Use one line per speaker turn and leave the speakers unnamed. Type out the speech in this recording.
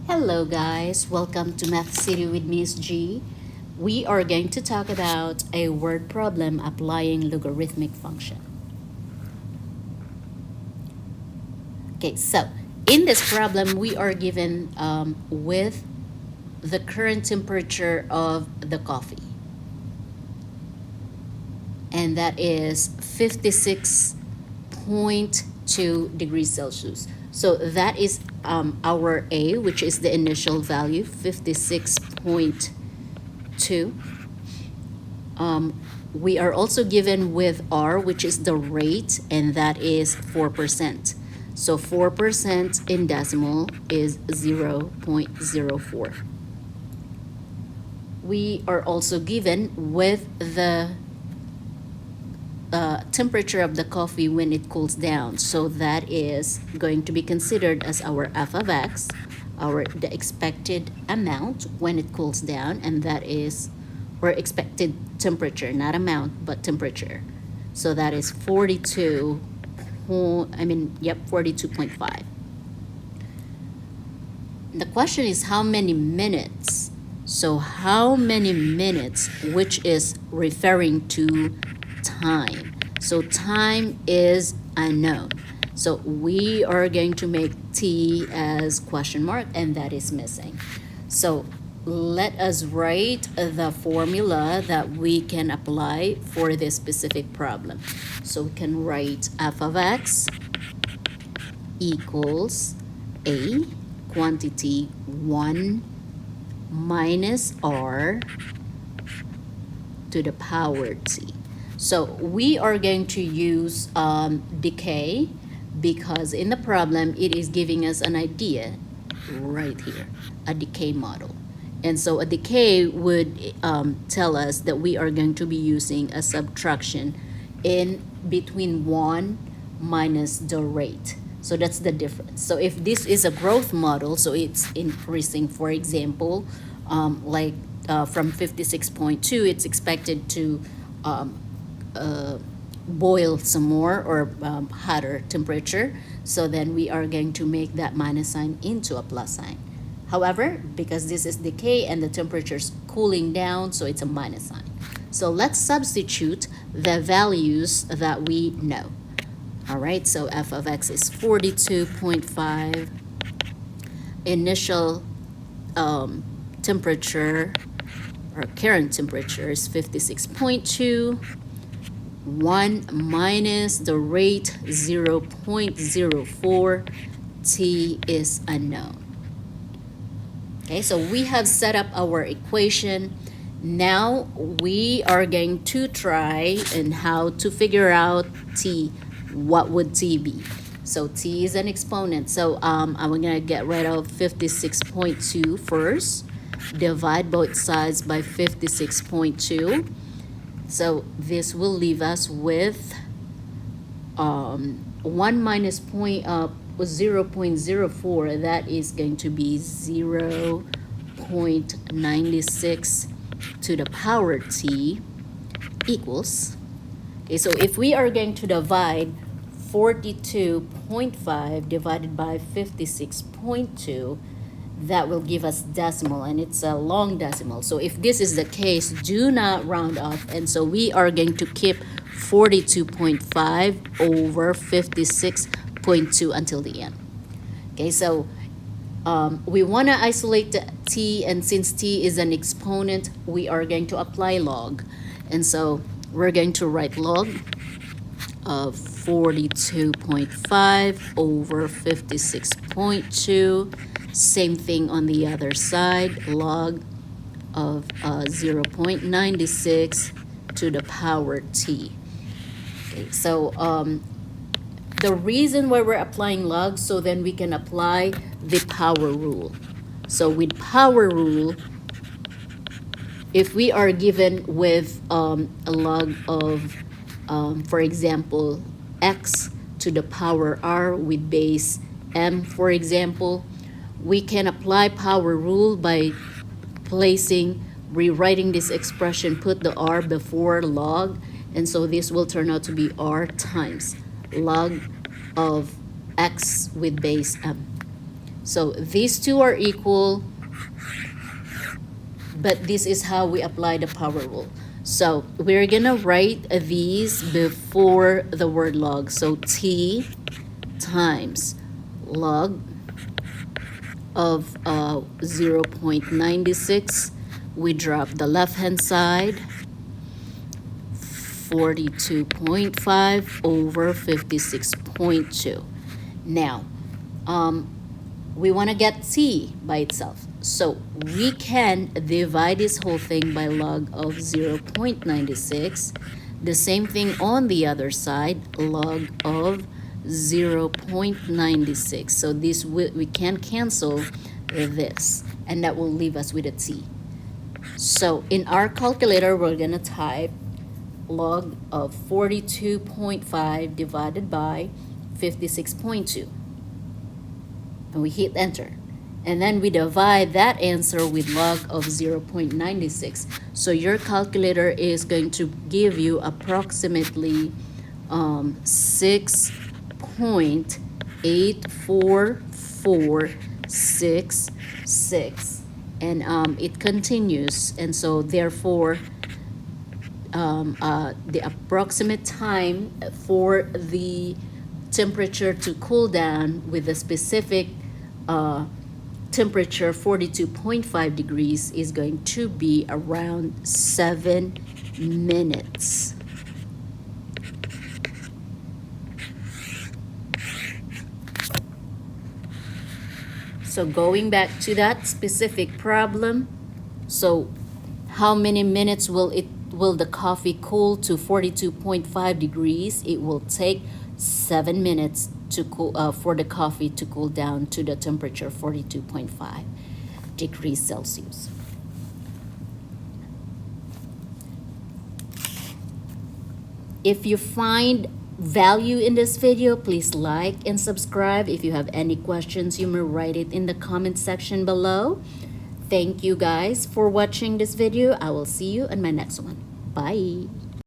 Hello guys, welcome to Math City with Miss G. We are going to talk about a word problem applying logarithmic function. Okay, so in this problem we are given with the current temperature of the coffee, and that is 56.2 degrees Celsius. So that is our A, which is the initial value, 56.2. We are also given with R, which is the rate, and that is 4%. So 4% in decimal is 0.04. We are also given with the temperature of the coffee when it cools down. So that is going to be considered as our f of x, the expected amount when it cools down, and that is or expected temperature, not amount, but temperature. So that is 42.5. The question is how many minutes? So how many minutes, which is referring to time. So time is unknown. So we are going to make t as question mark, and that is missing. So let us write the formula that we can apply for this specific problem. So we can write f of x equals a quantity 1 minus r to the power t. So we are going to use decay because in the problem it is giving us an idea right here, a decay model. And so a decay would tell us that we are going to be using a subtraction in between 1 minus the rate. So that's the difference. So if this is a growth model, so it's increasing, for example, from 56.2, it's expected to boil some more or hotter temperature. So then we are going to make that minus sign into a plus sign. However, because this is decay and the temperature is cooling down, so it's a minus sign. So let's substitute the values that we know. All right, so f of x is 42.5. Initial temperature or current temperature is 56.2. 1 minus the rate 0.04. T is unknown. Okay, so we have set up our equation. Now we are going to try and how to figure out t. What would t be? So t is an exponent. So I'm gonna get rid of 56.2 first. Divide both sides by 56.2. So this will leave us with 1 minus 0.04. That is going to be 0.96 to the power t equals. Okay, so if we are going to divide 42.5 divided by 56.2, that will give us decimal, and it's a long decimal. So if this is the case, do not round off, and so we are going to keep 42.5 over 56.2 until the end. Okay, so we want to isolate the t, and since t is an exponent, we are going to apply log. And so we're going to write log of 42.5 over 56.2. Same thing on the other side, log of 0.96 to the power t. Okay, so the reason why we're applying log, so then we can apply the power rule. So with power rule, if we are given with a log of, for example, x to the power r with base m, for example, we can apply power rule by rewriting this expression, put the r before log, and so this will turn out to be r times log of x with base m. So these two are equal, but this is how we apply the power rule. So we're gonna write these before the word log. So t times log of 0.96. We drop the left hand side, 42.5 over 56.2. Now, we want to get t by itself. So we can divide this whole thing by log of 0.96. The same thing on the other side, log of 0.96. So this we can cancel this, and that will leave us with a t. So in our calculator, we're going to type log of 42.5 divided by 56.2. And we hit enter. And then we divide that answer with log of 0.96. So your calculator is going to give you approximately 6.84466. And it continues. And so therefore, the approximate time for the temperature to cool down with a specific temperature 42.5 degrees is going to be around 7 minutes. So going back to that specific problem, so how many minutes will the coffee cool to 42.5 degrees? It will take 7 minutes to cool for the coffee to cool down to the temperature 42.5 degrees Celsius. If you find value in this video, please like and subscribe. If you have any questions, you may write it in the comment section below. Thank you guys for watching this video. I will see you in my next one. Bye.